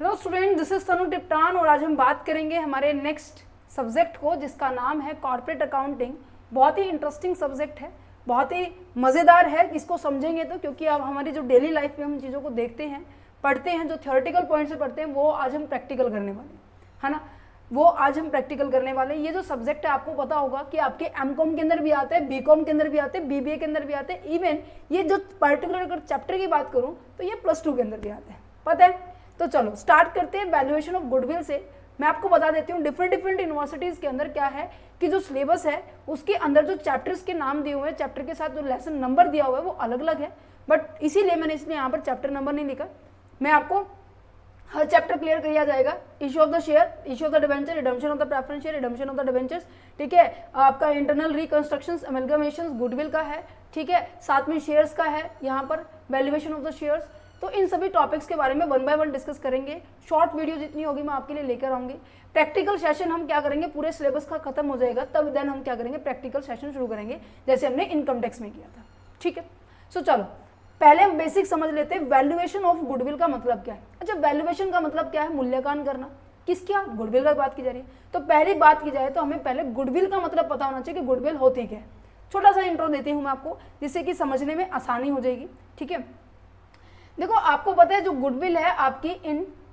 Hello student, this is तनु टिप्टान और आज हम बात करेंगे हमारे नेक्स्ट सब्जेक्ट को जिसका नाम है कॉर्पोरेट अकाउंटिंग। बहुत ही इंटरेस्टिंग सब्जेक्ट है, बहुत ही मज़ेदार है इसको समझेंगे तो, क्योंकि अब हमारी जो डेली लाइफ में हम चीज़ों को देखते हैं, पढ़ते हैं, जो थियोरेटिकल पॉइंट से पढ़ते हैं वो आज हम प्रैक्टिकल करने वाले हैं, है ना। वो आज हम प्रैक्टिकल करने वाले हैं। ये जो सब्जेक्ट है आपको पता होगा कि आपके एमकॉम के अंदर भी आते हैं, बीकॉम के अंदर भी आते हैं, बीबीए के अंदर भी आते हैं, इवन ये जो पर्टिकुलर अगर चैप्टर की बात करूँ तो ये +2 के अंदर भी आते हैं, पता है। तो चलो स्टार्ट करते हैं वैल्यूएशन ऑफ गुडविल से। मैं आपको बता देती हूँ डिफरेंट यूनिवर्सिटीज़ के अंदर क्या है कि जो सिलेबस है उसके अंदर जो चैप्टर्स के नाम दिए हुए हैं, चैप्टर के साथ जो लेसन नंबर दिया हुआ है वो अलग अलग है, बट इसीलिए मैंने इसलिए यहाँ पर चैप्टर नंबर नहीं लिखा। मैं आपको हर चैप्टर क्लियर किया जाएगा। Issue of the share, issue of the debenture, redemption of the preference share, redemption of the debentures, ठीक है। आपका इंटरनल रिकंस्ट्रक्शंस, अमेलगमेशंस, गुडविल का है, ठीक है। साथ में शेयर्स का है, यहाँ पर वैल्यूएशन ऑफ द शेयर्स। तो इन सभी टॉपिक्स के बारे में 1 बाय 1 डिस्कस करेंगे। शॉर्ट वीडियो जितनी होगी मैं आपके लिए लेकर आऊँगी। प्रैक्टिकल सेशन हम क्या करेंगे, पूरे सिलेबस का खत्म हो जाएगा तब देन हम क्या करेंगे, प्रैक्टिकल सेशन शुरू करेंगे जैसे हमने इनकम टैक्स में किया था, ठीक है। सो चलो पहले हम बेसिक समझ लेते हैं वैल्यूएशन ऑफ गुडविल का मतलब क्या है। अच्छा, वैल्यूएशन का मतलब क्या है, मूल्यांकन करना। किसका, गुडविल का बात की जा रही है। तो पहली बात की जाए तो हमें पहले गुडविल का मतलब पता होना चाहिए कि गुडविल होती क्या है। छोटा सा इंट्रो देती हूँ मैं आपको जिससे कि समझने में आसानी हो जाएगी, ठीक है। देखो आपको पता है जो गुडविल है आपकी इनटेंजिबल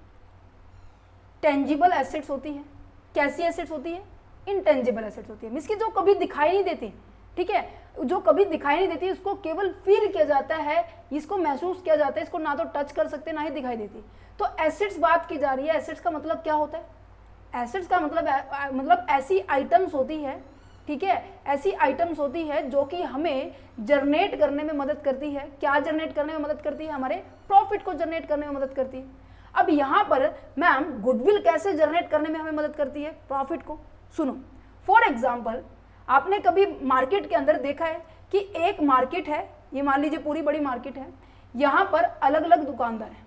एसेट्स होती है। कैसी एसेट्स होती है, इनटेंजिबल एसेट्स होती है, मींस की जो कभी दिखाई नहीं देती, ठीक है। जो कभी दिखाई नहीं देती उसको केवल फील किया जाता है, इसको महसूस किया जाता है, इसको ना तो टच कर सकते ना ही दिखाई देती। तो एसेट्स बात की जा रही है। एसेट्स का मतलब क्या होता है, एसेट्स का मतलब ऐसी आइटम्स होती है, ठीक है, ऐसी आइटम्स होती है जो कि हमें जनरेट करने में मदद करती है। क्या जनरेट करने में मदद करती है, हमारे प्रॉफिट को जनरेट करने में मदद करती है। अब यहाँ पर मैम गुडविल कैसे जनरेट करने में हमें मदद करती है, प्रॉफिट को। सुनो, फॉर एग्जाम्पल आपने कभी मार्केट के अंदर देखा है कि एक मार्केट है, ये मान लीजिए पूरी बड़ी मार्केट है, यहाँ पर अलग अलग दुकानदार हैं,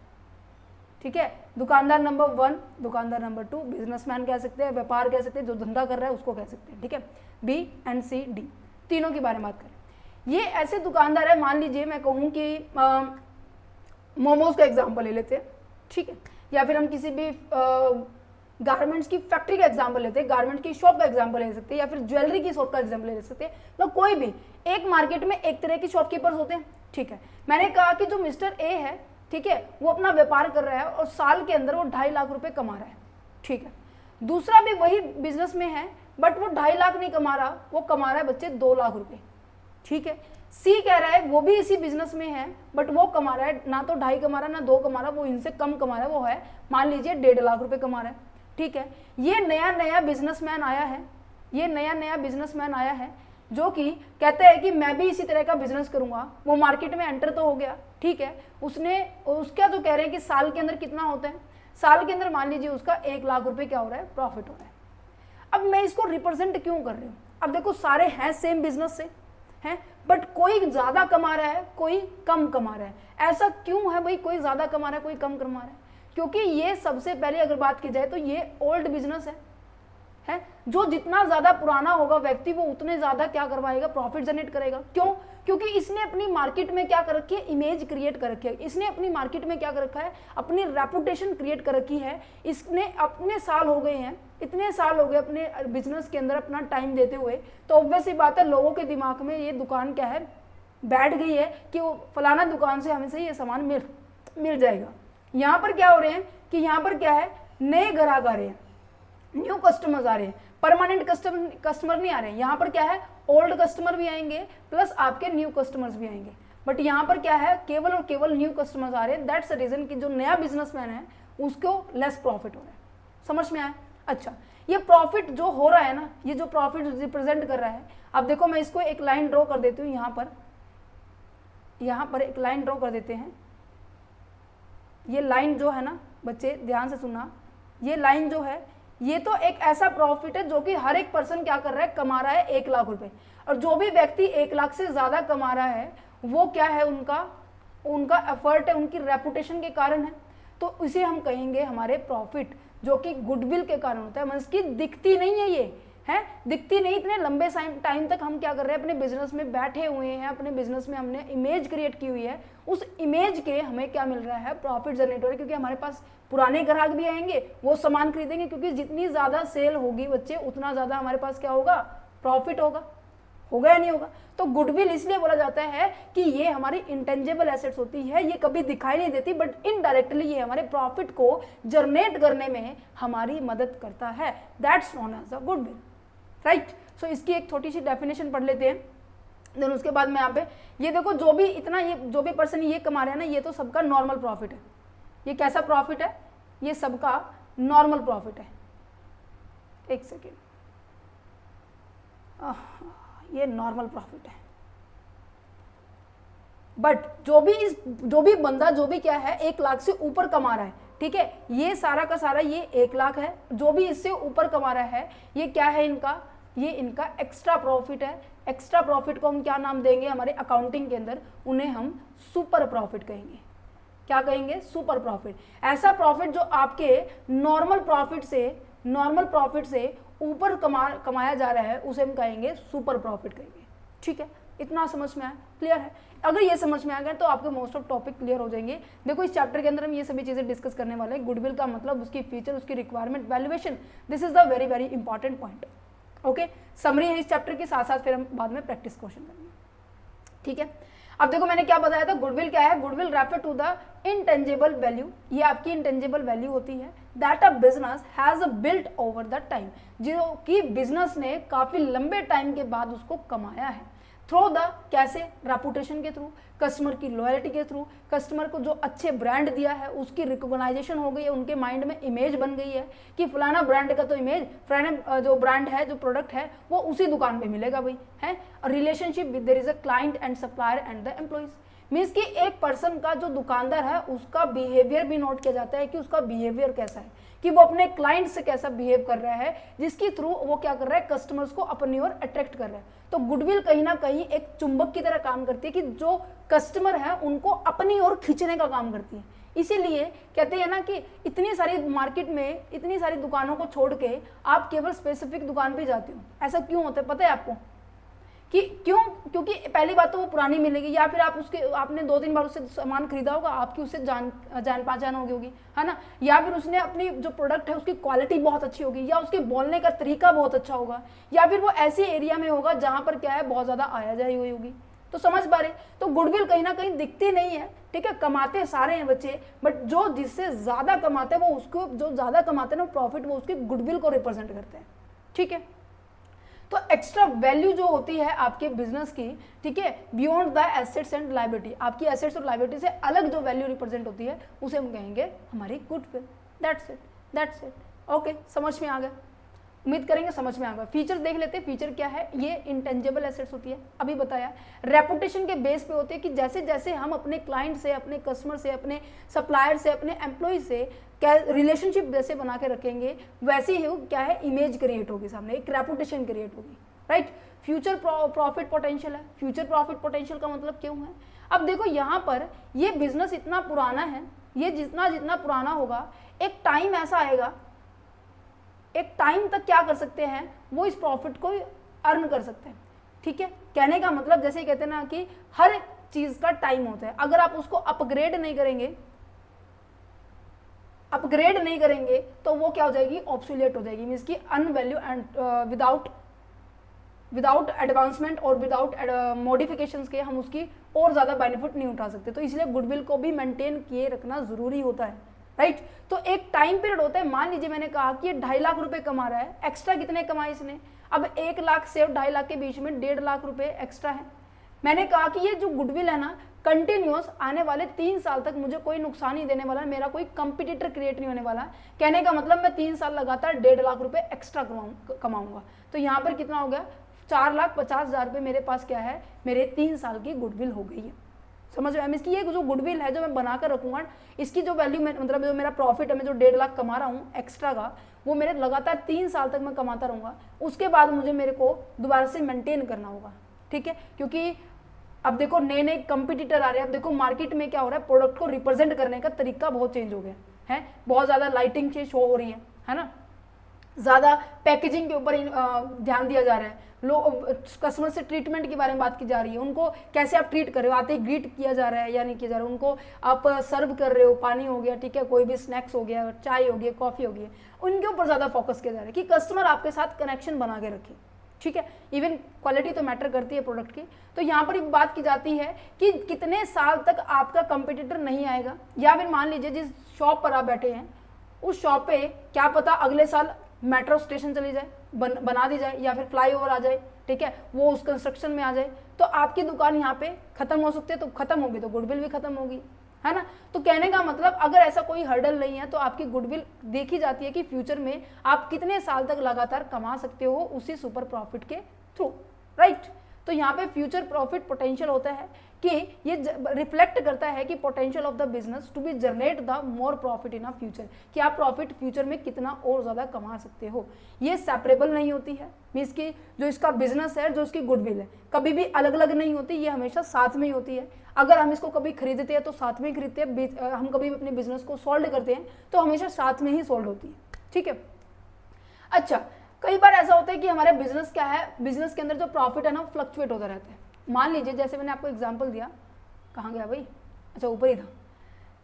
ठीक है। दुकानदार नंबर 1, दुकानदार नंबर 2, बिजनेसमैन कह सकते हैं, व्यापार कह सकते हैं, जो धंधा कर रहा है उसको कह सकते हैं, ठीक है। बी एंड सी डी तीनों के बारे में बात करें। ये ऐसे दुकानदार है, मान लीजिए मैं कहूँ कि मोमोज का एग्जाम्पल ले लेते हैं, ठीक है, या फिर हम किसी भी गारमेंट्स की फैक्ट्री का एग्जाम्पल लेते हैं, गारमेंट की शॉप का एग्जाम्पल ले सकते हैं, या फिर ज्वेलरी की शॉप का एग्जाम्पल ले सकते हैं। तो कोई भी एक मार्केट में एक तरह की शॉपकीपर्स होते हैं, ठीक है। मैंने कहा कि जो मिस्टर ए है, ठीक है, वो अपना व्यापार कर रहा है और साल के अंदर वो 2.5 लाख रुपए कमा रहा है, ठीक है। दूसरा भी वही बिजनेस में है बट वो 2.5 लाख नहीं कमा रहा, वो कमा रहा है बच्चे 2 लाख रुपए, ठीक है। सी कह रहा है वो भी इसी बिजनेस में है बट वो कमा रहा है ना तो 2.5 कमा रहा है ना 2 कमा रहा है, वो इनसे कम कमा रहा है, वो है मान लीजिए 1.5 लाख रुपए कमा रहा है, ठीक है। ये नया बिजनेसमैन आया है, ये नया बिजनेसमैन आया है जो कि कहता है कि मैं भी इसी तरह का बिजनेस करूंगा। वो मार्केट में एंटर तो हो गया, ठीक है। उसका जो कह रहे हैं कि साल के अंदर कितना होता है, साल के अंदर मान लीजिए उसका 1 लाख रुपए क्या हो रहा है, प्रॉफिट हो रहा है। अब मैं इसको रिप्रेजेंट क्यों कर रही हूँ, अब देखो सारे हैं सेम बिजनेस से हैं बट कोई ज्यादा कमा रहा है कोई कम कमा रहा है। ऐसा क्यों है भाई, कोई ज्यादा कमा रहा है कोई कम कमा रहा है, क्योंकि ये सबसे पहले अगर बात की जाए तो ये ओल्ड बिजनेस है। जो जितना ज्यादा पुराना होगा व्यक्ति वो उतने ज्यादा क्या करवाएगा, प्रॉफिट जनरेट करेगा। क्यों, क्योंकि इसने अपनी मार्केट में क्या कर रखी है, इमेज क्रिएट कर रखी है। इसने अपनी मार्केट में क्या कर रखा है, अपनी रेपुटेशन क्रिएट कर रखी है। इसने अपने साल हो गए हैं, इतने साल हो गए अपने बिजनेस के अंदर अपना टाइम देते हुए, तो ऑब्वियस सी बात है लोगों के दिमाग में ये दुकान क्या है, बैठ गई है कि वो फलाना दुकान से हमें से ये सामान मिल जाएगा। यहाँ पर क्या हो रहे हैं कि यहाँ पर क्या है, नए ग्राहक आ रहे हैं, न्यू कस्टमर्स आ रहे हैं, परमानेंट कस्टमर नहीं आ रहे हैं। यहाँ पर क्या है, ओल्ड कस्टमर भी आएंगे प्लस आपके न्यू कस्टमर्स भी आएंगे, बट यहाँ पर क्या है, केवल और केवल न्यू कस्टमर्स आ रहे हैं। दैट्स द रीजन कि जो नया बिजनेसमैन है उसको लेस प्रॉफिट हो रहा है। समझ में आया। अच्छा, ये प्रॉफिट जो हो रहा है ना, ये जो प्रॉफिट रिप्रेजेंट कर रहा है, अब देखो मैं इसको एक लाइन ड्रॉ कर देती हूँ। यहाँ पर एक लाइन ड्रॉ कर देते हैं। ये लाइन जो है ना बच्चे ध्यान से सुनना, ये लाइन जो है ये तो एक ऐसा प्रॉफिट है जो कि हर एक पर्सन क्या कर रहा है, कमा रहा है 1 लाख रुपए। और जो भी व्यक्ति 1 लाख से ज्यादा कमा रहा है वो क्या है, उनका एफर्ट है, उनकी रेपुटेशन के कारण है। तो इसे हम कहेंगे हमारे प्रॉफिट, जो कि गुडविल के कारण होता है। मतलब इसकी दिखती नहीं है, ये है, दिखती नहीं। इतने लंबे टाइम तक हम क्या कर रहे हैं, अपने बिजनेस में बैठे हुए हैं, अपने बिजनेस में हमने इमेज क्रिएट की हुई है, उस इमेज के हमें क्या मिल रहा है, प्रॉफिट जनरेट हो रहा है, क्योंकि हमारे पास पुराने ग्राहक भी आएंगे, वो सामान खरीदेंगे, क्योंकि जितनी ज़्यादा सेल होगी बच्चे उतना ज़्यादा हमारे पास क्या होगा, प्रॉफिट होगा या नहीं होगा। तो गुडविल इसलिए बोला जाता है कि ये हमारी इंटेंजिबल एसेट्स होती है, ये कभी दिखाई नहीं देती, बट इनडायरेक्टली ये हमारे प्रॉफिट को जनरेट करने में हमारी मदद करता है, that's known as a goodwill, right. So इसकी एक छोटी सी डेफिनेशन पढ़ लेते हैं, देन उसके बाद में यहाँ पे ये देखो, जो भी पर्सन ये कमा रहे हैं ना, ये तो सबका नॉर्मल प्रॉफिट है। ये कैसा प्रॉफिट है, ये सबका नॉर्मल प्रॉफिट है। एक सेकेंड, ये नॉर्मल प्रॉफिट है, बट जो भी बंदा जो भी क्या है 1 लाख से ऊपर कमा रहा है, ठीक है, ये सारा का सारा ये 1 लाख है, जो भी इससे ऊपर कमा रहा है ये क्या है, ये इनका एक्स्ट्रा प्रॉफिट है। एक्स्ट्रा प्रॉफिट को हम क्या नाम देंगे हमारे अकाउंटिंग के अंदर, उन्हें हम सुपर प्रॉफिट कहेंगे। क्या कहेंगे, सुपर प्रॉफिट। ऐसा प्रॉफिट जो आपके नॉर्मल प्रॉफिट से ऊपर कमाया जा रहा है, उसे हम कहेंगे सुपर प्रॉफिट कहेंगे। ठीक है, इतना समझ में आया, क्लियर है। अगर ये समझ में आ गया तो आपके मोस्ट ऑफ टॉपिक क्लियर हो जाएंगे। देखो इस चैप्टर के अंदर हम ये सभी चीजें डिस्कस करने वाले हैं, गुडविल का मतलब, उसकी फीचर, उसकी requirement, valuation, this is the very very important point. Okay, summary है इस चैप्टर के, साथ साथ फिर हम बाद में प्रैक्टिस क्वेश्चन करेंगे। ठीक है, अब देखो मैंने क्या बताया था, गुडविल क्या है, goodwill refer to the intangible value, ये आपकी इंटेंजिबल वैल्यू होती है, that a business has built over the time, जो कि बिजनेस ने काफी लंबे टाइम के बाद उसको कमाया है, थ्रू द, कैसे, रेपुटेशन के थ्रू, कस्टमर की लॉयल्टी के थ्रू, कस्टमर को जो अच्छे ब्रांड दिया है उसकी रिकॉग्नाइजेशन हो गई है, उनके माइंड में इमेज बन गई है कि फलाना ब्रांड का तो इमेज, फलाना जो ब्रांड है, जो प्रोडक्ट है वो उसी दुकान पे मिलेगा भाई, है। Relationship with their is a client and supplier and the employees, means कि एक पर्सन का जो दुकानदार है उसका बिहेवियर भी नोट किया जाता है कि उसका बिहेवियर कैसा है, कि वो अपने क्लाइंट से कैसा बिहेव कर रहा है, जिसके थ्रू वो क्या कर रहा है, कस्टमर्स को अपनी ओर अट्रैक्ट कर रहा है। तो गुडविल कहीं ना कहीं एक चुंबक की तरह काम करती है कि जो कस्टमर है उनको अपनी ओर खींचने का काम करती है। इसीलिए कहते हैं ना कि इतनी सारी मार्केट में इतनी सारी दुकानों को छोड़ के आप केवल स्पेसिफिक दुकान पे जाते हो, ऐसा क्यों होता है पता है आपको, कि क्यों, क्योंकि पहली बात तो वो पुरानी मिलेगी, या फिर आपने 2-3 बार उससे सामान खरीदा होगा, आपकी उससे जान पहचान होगी, है ना, या फिर उसने अपनी जो प्रोडक्ट है उसकी क्वालिटी बहुत अच्छी होगी, या उसके बोलने का तरीका बहुत अच्छा होगा, या फिर वो ऐसे एरिया में होगा जहां पर क्या है बहुत ज़्यादा आया जाए हुई होगी। तो समझ पा रहे, तो गुडविल कहीं ना कहीं दिखती नहीं है, ठीक है, कमाते सारे हैं बच्चे, बट जो जिससे ज़्यादा कमाते हैं वो उसको, जो ज़्यादा कमाते हैं ना प्रॉफिट, वो उसके गुडविल को रिप्रेजेंट करते हैं। ठीक है, तो एक्स्ट्रा वैल्यू जो होती है आपके बिजनेस की, ठीक है, beyond the assets and liability, आपकी एसेट्स और लायबिलिटी से अलग जो वैल्यू रिप्रेजेंट होती है उसे हम कहेंगे हमारी गुडविल। That's it. ओके, समझ में आ गया, उम्मीद करेंगे समझ में आ गया। फीचर देख लेते हैं, फीचर क्या है, ये इंटेंजिबल एसेट्स होती है, अभी बताया। रेपुटेशन के बेस पे होती है कि जैसे जैसे हम अपने क्लाइंट से, अपने कस्टमर से, अपने सप्लायर से, अपने एम्प्लॉय से क्या रिलेशनशिप जैसे बना के रखेंगे, वैसे ही क्या है, इमेज क्रिएट होगी सामने, एक रेपुटेशन क्रिएट होगी, राइट। फ्यूचर प्रॉफिट पोटेंशियल है, फ्यूचर प्रॉफिट पोटेंशियल का मतलब क्यों है, अब देखो यहाँ पर ये बिजनेस इतना पुराना है, ये जितना पुराना होगा, एक टाइम ऐसा आएगा, एक टाइम तक क्या कर सकते हैं, वो इस प्रॉफिट को अर्न कर सकते हैं। ठीक है, कहने का मतलब जैसे कहते हैं ना कि हर चीज का टाइम होता है, अगर आप उसको अपग्रेड नहीं करेंगे तो वो क्या हो जाएगी, ऑब्सोलेट हो जाएगी, मींस की अनवैल्यू एंड विदाउट एडवांसमेंट और विदाउट मॉडिफिकेशंस के हम उसकी और ज़्यादा बेनिफिट नहीं उठा सकते। तो इसलिए गुडविल को भी मेंटेन किए रखना ज़रूरी होता है, राइट। तो एक टाइम पीरियड होता है, मान लीजिए मैंने कहा कि ये 2.5 लाख रुपए कमा रहा है, एक्स्ट्रा कितने कमाए इसने, अब 1 लाख से 2.5 लाख के बीच में 1.5 लाख रुपए एक्स्ट्रा है। मैंने कहा कि ये जो गुडविल है ना, कंटिन्यूअस आने वाले 3 साल तक मुझे कोई नुकसान नहीं देने वाला, मेरा कोई कंपटीटर क्रिएट नहीं होने वाला। कहने का मतलब मैं 3 साल लगातार 1.5 लाख रुपए एक्स्ट्रा कमाऊंगा। तो यहाँ पर कितना हो गया, 4,50,000 रुपये मेरे पास क्या है, मेरे 3 साल की गुडविल हो गई है। समझ रहे हैं, इसकी ये जो गुडविल है जो मैं बना कर रखूंगा, इसकी जो वैल्यू मतलब जो मेरा प्रॉफिट है, मैं जो 1.5 लाख कमा रहा हूँ एक्स्ट्रा का, वो मेरे लगातार 3 साल तक मैं कमाता रहूँगा। उसके बाद मुझे मेरे को दोबारा से मेंटेन करना होगा, ठीक है, क्योंकि अब देखो नए नए कंपटीटर आ रहे हैं। अब देखो मार्केट में क्या हो रहा है, प्रोडक्ट को रिप्रेजेंट करने का तरीका बहुत चेंज हो गया है, बहुत ज़्यादा लाइटिंग से शो हो रही है ना, ज़्यादा पैकेजिंग के ऊपर ध्यान दिया जा रहा है, लोग कस्टमर से ट्रीटमेंट के बारे में बात की जा रही है, उनको कैसे आप ट्रीट कर रहे हो, आते ही ग्रीट किया जा रहा है या नहीं किया जा रहा है, उनको आप सर्व कर रहे हो, पानी हो गया, ठीक है, कोई भी स्नैक्स हो गया, चाय हो गया, कॉफ़ी हो गई, उनके ऊपर ज़्यादा फोकस किया जा रहा है कि कस्टमर आपके साथ कनेक्शन बना के रखे, ठीक है। इवन क्वालिटी तो मैटर करती है प्रोडक्ट की। तो यहाँ पर बात की जाती है कि कितने साल तक आपका कंपटीटर नहीं आएगा, या फिर मान लीजिए जिस शॉप पर आप बैठे हैं उस शॉप पे क्या पता अगले साल मेट्रो स्टेशन चली जाए, बना दी जाए, या फिर फ्लाईओवर आ जाए, ठीक है, वो उस कंस्ट्रक्शन में आ जाए, तो आपकी दुकान यहाँ पे खत्म हो सकती है। तो खत्म होगी तो गुडविल भी खत्म होगी, है ना। तो कहने का मतलब अगर ऐसा कोई हर्डल नहीं है तो आपकी गुडविल देखी जाती है कि फ्यूचर में आप कितने साल तक लगातार कमा सकते हो उसी सुपर प्रॉफिट के थ्रू, राइट। तो यहाँ पे फ्यूचर प्रॉफिट पोटेंशियल होता है कि ये रिफ्लेक्ट करता है कि potential of the business to be generate the more profit in a future, कि आप प्रॉफिट फ्यूचर में कितना और ज़्यादा कमा सकते हो। ये सेपरेबल नहीं होती है, मीन्स की जो इसका बिजनेस है, जो इसकी गुडविल है, कभी भी अलग अलग नहीं होती, ये हमेशा साथ में ही होती है। अगर हम इसको कभी खरीदते हैं तो साथ में ही खरीदते हैं, हम कभी अपने बिजनेस को सॉल्व करते हैं तो हमेशा साथ में ही सॉल्व होती है, ठीक है। अच्छा, कई बार ऐसा होता है कि हमारे बिजनेस क्या है, बिजनेस के अंदर जो प्रॉफिट है ना फ्लक्चुएट होता रहता है। मान लीजिए जैसे मैंने आपको एग्जांपल दिया, कहाँ गया भाई, अच्छा ऊपर ही था,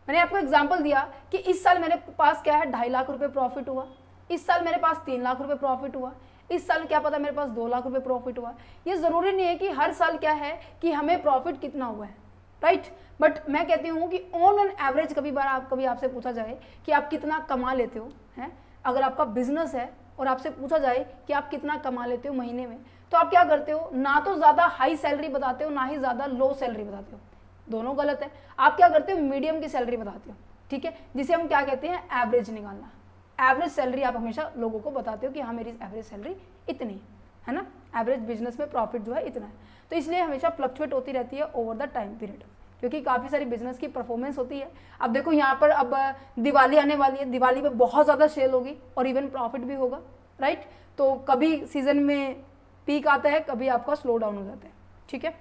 मैंने आपको एग्जांपल दिया कि इस साल मेरे पास क्या है 2.5 लाख रुपए प्रॉफिट हुआ, इस साल मेरे पास 3 लाख रुपए प्रॉफिट हुआ, इस साल क्या पता मेरे पास 2 लाख रुपए प्रॉफिट हुआ। ये ज़रूरी नहीं है कि हर साल क्या है कि हमें प्रॉफिट कितना हुआ है, राइट। बट मैं कहती हूँ कि ऑन एन एवरेज कभी आपसे पूछा जाए कि आप कितना कमा लेते हो, हैं, अगर आपका बिजनेस है और आपसे पूछा जाए कि आप कितना कमा लेते हो महीने में, तो आप क्या करते हो, ना तो ज़्यादा हाई सैलरी बताते हो ना ही ज़्यादा लो सैलरी बताते हो, दोनों गलत है। आप क्या करते हो, मीडियम की सैलरी बताते हो, ठीक है, जिसे हम क्या कहते हैं एवरेज निकालना। एवरेज सैलरी आप हमेशा लोगों को बताते हो कि हाँ मेरी एवरेज सैलरी इतनी है ना, एवरेज बिजनेस में प्रॉफिट जो है इतना है। तो इसलिए हमेशा फ्लक्चुएट होती रहती है ओवर द टाइम पीरियड, क्योंकि काफ़ी सारी बिजनेस की परफॉर्मेंस होती है। अब देखो यहाँ पर अब दिवाली आने वाली है, दिवाली पे बहुत ज़्यादा सेल होगी और इवन प्रॉफिट भी होगा, राइट। तो कभी सीजन में पीक आता है, कभी आपका स्लो डाउन हो जाता है, ठीक है।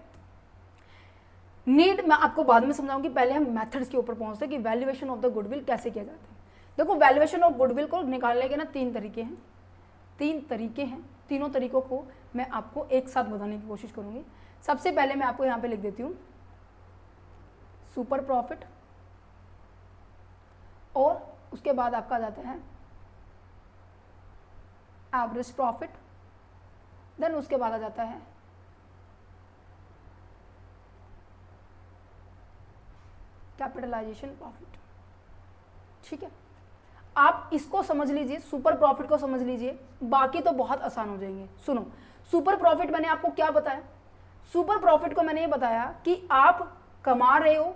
नीड मैं आपको बाद में समझाऊंगी, पहले हम मेथड्स के ऊपर पहुंचते हैं कि वैल्यूएशन ऑफ द गुडविल कैसे किया जाता है। देखो वैल्यूएशन ऑफ गुडविल को निकालने के ना 3 तरीके हैं, तीनों तरीकों को मैं आपको एक साथ बताने की कोशिश करूंगी। सबसे पहले मैं आपको यहाँ पे लिख देती हूँ सुपर प्रॉफिट, और उसके बाद आपका आ जाता है एवरेज प्रॉफिट, देन उसके बाद आ जाता है कैपिटलाइजेशन प्रॉफिट, ठीक है। आप इसको समझ लीजिए, सुपर प्रॉफिट को समझ लीजिए, बाकी तो बहुत आसान हो जाएंगे। सुनो, सुपर प्रॉफिट मैंने आपको क्या बताया, सुपर प्रॉफिट को मैंने ये बताया कि आप कमा रहे हो,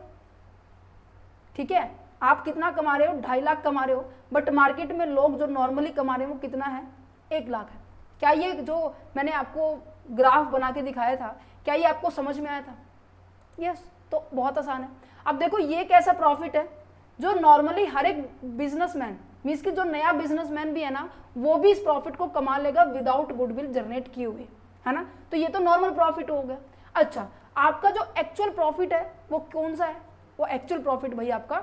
ठीक है, आप कितना कमा रहे हो, 2.5 लाख कमा रहे हो, बट मार्केट में लोग जो नॉर्मली कमा रहे हैं वो कितना है, 1 लाख है। क्या ये जो मैंने आपको ग्राफ बना के दिखाया था, क्या ये आपको समझ में आया था? यस, तो बहुत आसान है। अब देखो ये कैसा प्रॉफिट है जो नॉर्मली हर एक बिजनेसमैन, मीन्स कि जो नया बिजनेसमैन भी है ना, वो भी इस प्रॉफिट को कमा लेगा विदाउट गुडविल जनरेट किए हुए, है ना। तो ये तो नॉर्मल प्रॉफिट हो गया। अच्छा, आपका जो एक्चुअल प्रॉफिट है वो कौन सा है, वो एक्चुअल प्रॉफिट भाई आपका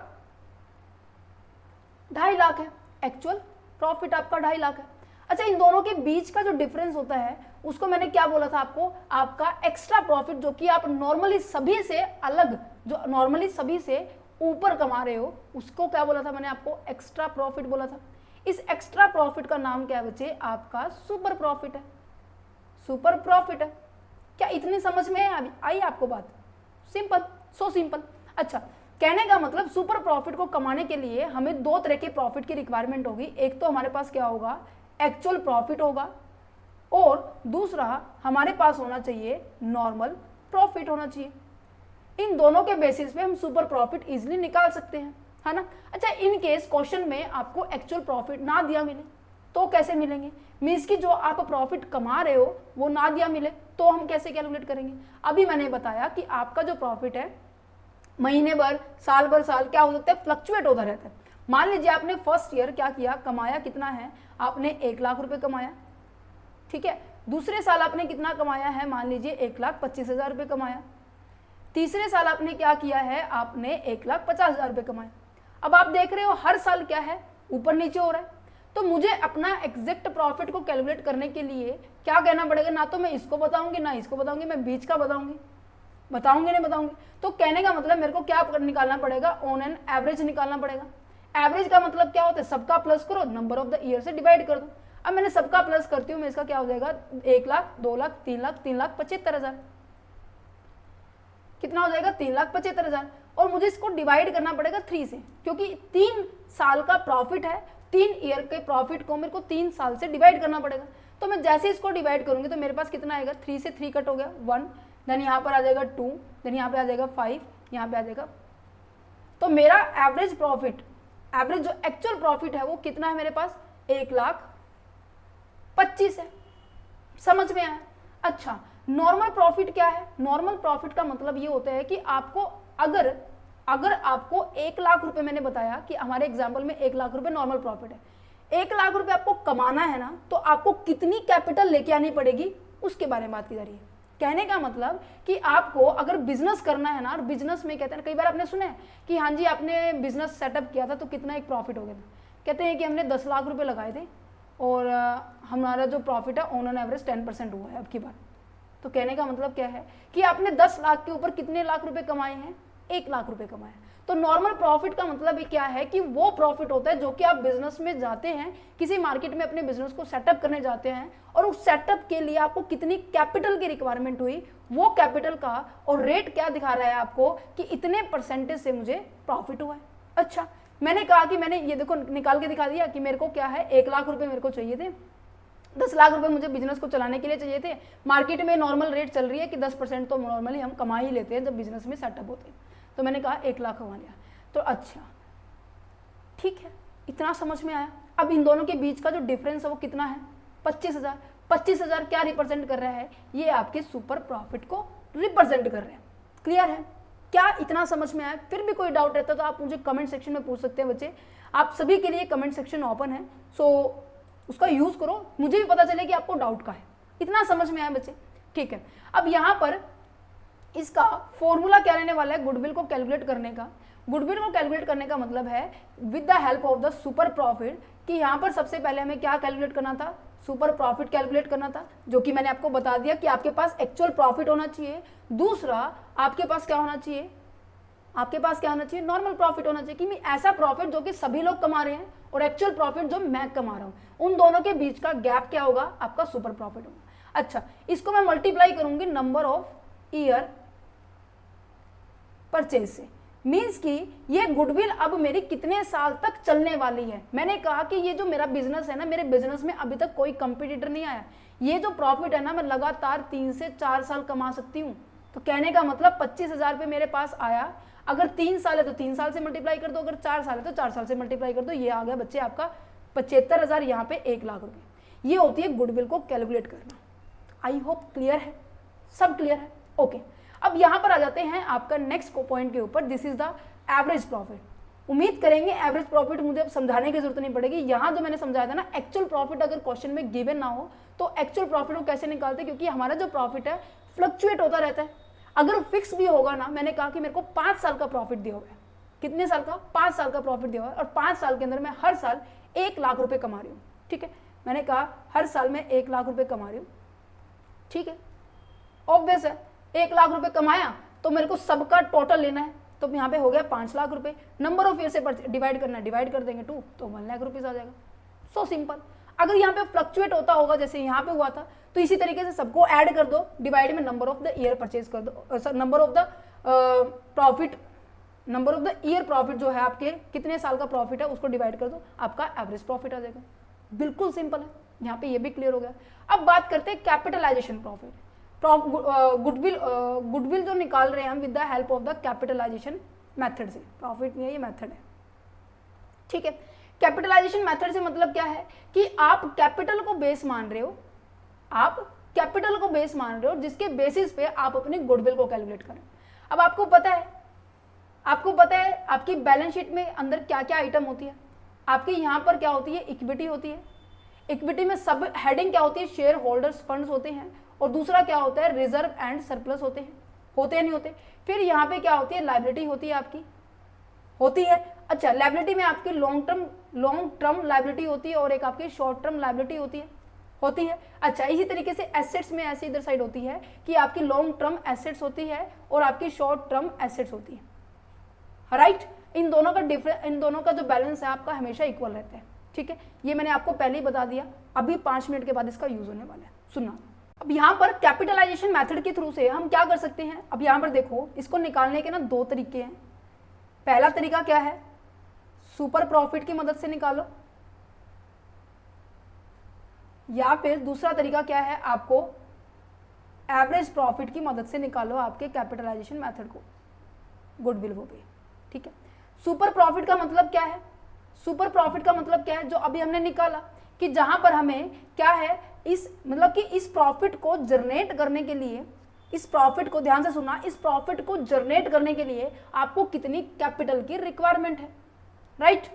2.5 लाख है, एक्चुअल प्रॉफिट आपका 2.5 लाख है। अच्छा, इन दोनों के बीच का जो डिफरेंस होता है उसको मैंने क्या बोला था आपको, आपका एक्स्ट्रा प्रॉफिट, जो कि आप नॉर्मली सभी से अलग, जो नॉर्मली सभी से ऊपर कमा रहे हो, उसको क्या बोला था मैंने आपको, एक्स्ट्रा प्रॉफिट बोला था। इस एक्स्ट्रा प्रॉफिट का नाम क्या है बच्चे, आपका सुपर प्रॉफिट है, सुपर प्रॉफिट है। क्या इतनी समझ में आई आपको बात? Simple, so simple. अच्छा, कहने का मतलब सुपर प्रॉफिट को कमाने के लिए हमें 2 तरह के प्रॉफिट की रिक्वायरमेंट होगी। एक तो हमारे पास क्या होगा, एक्चुअल प्रॉफिट होगा, और दूसरा हमारे पास होना चाहिए नॉर्मल प्रॉफिट होना चाहिए। इन दोनों के बेसिस पे हम सुपर प्रॉफिट इजीली निकाल सकते हैं, है ना। अच्छा, इन केस क्वेश्चन में आपको एक्चुअल प्रॉफिट ना दिया मिले तो कैसे मिलेंगे, मीन्स कि जो आप प्रॉफिट कमा रहे हो वो ना दिया मिले तो हम कैसे कैलकुलेट करेंगे। अभी मैंने बताया कि आपका जो प्रॉफिट है महीने भर, साल भर साल क्या हो सकता है, फ्लक्चुएट होता रहता है। मान लीजिए आपने फर्स्ट ईयर क्या किया, कमाया कितना है, आपने 1 लाख रुपए कमाया, ठीक है। दूसरे साल आपने कितना कमाया है, मान लीजिए 1,25,000 रुपये कमाया। तीसरे साल आपने क्या किया है, आपने 1,50,000 रुपये कमाए। अब आप देख रहे हो हर साल क्या है, ऊपर नीचे हो रहा है। तो मुझे अपना एग्जैक्ट प्रॉफिट को कैलकुलेट करने के लिए क्या कहना पड़ेगा, ना तो मैं इसको बताऊंगी ना इसको बताऊंगी, मैं बीच का बताऊंगी नहीं बताऊंगी। तो कहने का मतलब मेरे को क्या निकालना पड़ेगा, ऑन एन एवरेज निकालना पड़ेगा। एवरेज का मतलब क्या होता है, सबका प्लस करो, नंबर ऑफ द ईयर से डिवाइड कर दो। अब मैंने सबका प्लस करती हूँ मैं, इसका क्या हो जाएगा 1 लाख, 2 लाख, 3 लाख, 3,75,000, कितना हो जाएगा 3,75,000। और मुझे इसको डिवाइड करना पड़ेगा 3 से, क्योंकि 3 साल का प्रॉफिट है, 3 ईयर के प्रॉफिट को मेरे को 3 साल से डिवाइड करना पड़ेगा। तो मैं जैसे इसको डिवाइड करूंगी तो मेरे पास कितना आएगा, 3 से 3 कट हो गया 1, देन यहाँ पर आ जाएगा 2, देन यहाँ पे आ जाएगा 5, यहाँ पे आ जाएगा। तो मेरा एवरेज प्रॉफिट, एवरेज जो एक्चुअल प्रॉफिट है वो कितना है मेरे पास, 1,25,000 है। समझ में आया। अच्छा, नॉर्मल प्रॉफिट क्या है, नॉर्मल प्रॉफिट का मतलब ये होता है कि आपको अगर आपको 1 लाख रुपए, मैंने बताया कि हमारे एग्जाम्पल में 1 लाख रुपए नॉर्मल प्रॉफिट है, 1 लाख रुपए आपको कमाना है ना, तो आपको कितनी कैपिटल लेके आनी पड़ेगी उसके बारे में बात की जा रही है। कहने का मतलब कि आपको अगर बिजनेस करना है ना, और बिजनेस में कहते हैं, कई बार आपने सुना है कि हाँ जी आपने बिजनेस सेटअप किया था तो कितना एक प्रॉफिट हो गया था, कहते हैं कि हमने 10 लाख रुपए लगाए थे और हमारा जो प्रॉफिट है ऑन एवरेज 10% हुआ है अब की बार। तो कहने का मतलब क्या है कि आपने 10 लाख के ऊपर कितने लाख रुपए कमाए हैं, 1 लाख रुपए कमाए। तो नॉर्मल प्रॉफिट का मतलब क्या है कि वो प्रॉफिट होता है जो कि आप बिजनेस में जाते हैं, किसी मार्केट में अपने बिजनेस को सेटअप करने जाते हैं, और उस सेटअप के लिए आपको कितनी कैपिटल की रिक्वायरमेंट हुई, वो कैपिटल का और रेट क्या दिखा रहा है आपको कि इतने परसेंटेज से मुझे प्रॉफिट हुआ है। अच्छा, मैंने कहा कि मैंने ये देखो निकाल के दिखा दिया कि मेरे को क्या है, 1 लाख रुपए मेरे को चाहिए थे, 10 लाख रुपए मुझे बिजनेस को चलाने के लिए चाहिए थे। मार्केट में नॉर्मल रेट चल रही है कि 10% तो नॉर्मली हम कमा ही लेते हैं जब बिजनेस में सेटअप होते हैं। तो मैंने कहा 1 लाख कमा लिया। तो अच्छा ठीक है, इतना समझ में आया। अब इन दोनों के बीच का जो डिफरेंस है वो कितना है, 25,000। 25,000 क्या रिप्रेजेंट कर रहा है, ये आपके सुपर प्रॉफिट को रिप्रेजेंट कर रहे हैं। क्लियर है, क्या इतना समझ में आया? फिर भी कोई डाउट रहता तो आप मुझे कमेंट सेक्शन में पूछ सकते हैं बच्चे, आप सभी के लिए कमेंट सेक्शन ओपन है, सो उसका यूज करो, मुझे भी पता चले कि आपको डाउट का है। इतना समझ में आया बच्चे? ठीक है, अब यहाँ पर इसका फॉर्मूला क्या रहने वाला है गुडविल को कैलकुलेट करने का। गुडविल को कैलकुलेट करने का मतलब है with the help of the super profit, कि यहाँ पर सबसे पहले हमें क्या कैलकुलेट करना था, सुपर प्रॉफिट कैलकुलेट करना था, जो कि मैंने आपको बता दिया कि आपके पास एक्चुअल प्रॉफिट होना चाहिए। दूसरा आपके पास क्या होना चाहिए, आपके पास क्या होना चाहिए, नॉर्मल प्रॉफिट होना चाहिए, कि मैं ऐसा प्रॉफिट जो कि सभी लोग कमा रहे हैं और एक्चुअल प्रॉफिट जो मैं कमा रहा हूँ, उन दोनों के बीच का गैप क्या होगा, आपका सुपर प्रॉफिट होगा। अच्छा, इसको मैं मल्टीप्लाई करूंगी नंबर ऑफ ईयर परचेज से, मीन्स कि ये गुडविल अब मेरी कितने साल तक चलने वाली है। मैंने कहा कि ये जो मेरा बिजनेस है ना, मेरे बिजनेस में अभी तक कोई कंपटीटर नहीं आया, ये जो प्रॉफिट है ना मैं लगातार 3 से 4 साल कमा सकती हूँ। तो कहने का मतलब 25,000 रुपये मेरे पास आया, अगर 3 साल है तो 3 साल से मल्टीप्लाई कर दो, अगर 4 साल है तो 4 साल से मल्टीप्लाई कर दो, ये आ गया बच्चे आपका 75,000, यहाँ पे 1 लाख रुपये। ये होती है गुडविल को कैलकुलेट करना। आई होप क्लियर है, सब क्लियर है, ओके। अब यहाँ पर आ जाते हैं आपका नेक्स्ट पॉइंट के ऊपर, this is the average profit. उम्मीद करेंगे एवरेज प्रॉफिट मुझे अब समझाने की जरूरत नहीं पड़ेगी। यहाँ जो मैंने समझाया था ना, एक्चुअल प्रॉफिट अगर क्वेश्चन में गिवन ना हो तो एक्चुअल प्रॉफिट को कैसे निकालते हैं, क्योंकि हमारा जो प्रॉफिट है फ्लक्चुएट होता रहता है। अगर फिक्स भी होगा ना, मैंने कहा कि मेरे को 5 साल का प्रॉफिट दिया हुआ है, कितने साल का, 5 साल का प्रॉफिट दिया हुआ है, और 5 साल के अंदर मैं हर साल 1 लाख रुपए कमा रही हूँ। ठीक है, मैंने कहा हर साल मैं 1 लाख रुपए कमा रही हूँ। ठीक है, ऑब्वियस है, 1 लाख रुपए कमाया तो मेरे को सबका टोटल लेना है, तो यहाँ पे हो गया 5 लाख रुपए। नंबर ऑफ ईयर से डिवाइड करना है, डिवाइड कर देंगे 2 तो 1 लाख रुपीज आ जाएगा। So simple. अगर यहाँ पे फ्लक्चुएट होता होगा जैसे यहाँ पे हुआ था, तो इसी तरीके से सबको ऐड कर दो, डिवाइड में number of the year purchase कर दो, number of the profit, number of the year profit जो है आपके कितने साल का प्रॉफिट है उसको डिवाइड कर दो, आपका एवरेज प्रॉफिट आ जाएगा। बिल्कुल सिंपल है, यहाँ पे ये भी क्लियर हो गया। अब बात करते हैं कैपिटलाइजेशन प्रॉफिट। गुडविल जो निकाल रहे हैं हम with the help of the capitalization method से, प्रॉफिट नहीं है ये मेथड है। ठीक है, कैपिटलाइजेशन मेथड से मतलब क्या है कि आप कैपिटल को बेस मान रहे हो, आप कैपिटल को बेस मान रहे हो जिसके बेसिस पे आप अपने गुडविल को कैलकुलेट करें। अब आपको पता है आपकी बैलेंस शीट में अंदर क्या क्या आइटम होती है। आपकी यहाँ पर क्या होती है, इक्विटी होती है। इक्विटी में सब हेडिंग क्या होती है, शेयर होल्डर्स फंड्स होते हैं, और दूसरा क्या होता है, रिजर्व एंड सरप्लस होते हैं या नहीं होते। फिर यहाँ पे क्या होती है, लायबिलिटी होती है आपकी, होती है। अच्छा, लायबिलिटी में आपकी लॉन्ग टर्म लायबिलिटी होती है और एक आपकी शॉर्ट टर्म लायबिलिटी होती है। अच्छा, इसी तरीके से एसेट्स में ऐसे इधर साइड होती है कि आपकी लॉन्ग टर्म एसेट्स होती है और आपकी शॉर्ट टर्म एसेट्स होती है, राइट। इन दोनों का जो बैलेंस है आपका हमेशा इक्वल रहता है, ठीक है। ये मैंने आपको पहले ही बता दिया, अभी 5 मिनट के बाद इसका यूज होने वाला है, सुनना। अब यहाँ पर कैपिटलाइजेशन मेथड के थ्रू से हम क्या कर सकते हैं, अब यहाँ पर देखो, इसको निकालने के ना 2 तरीके हैं। पहला तरीका क्या है, सुपर प्रॉफिट की मदद से निकालो, या फिर दूसरा तरीका क्या है, आपको एवरेज प्रॉफिट की मदद से निकालो आपके कैपिटलाइजेशन मेथड को, गुडविल को भी, ठीक है। सुपर प्रॉफिट का मतलब क्या है, सुपर प्रॉफिट का मतलब क्या है, जो अभी हमने निकाला कि जहां पर हमें क्या है, इस मतलब कि इस प्रॉफिट को जनरेट करने के लिए, इस प्रॉफिट को ध्यान से सुनना, इस प्रॉफिट को जनरेट करने के लिए आपको कितनी कैपिटल की रिक्वायरमेंट है, राइट।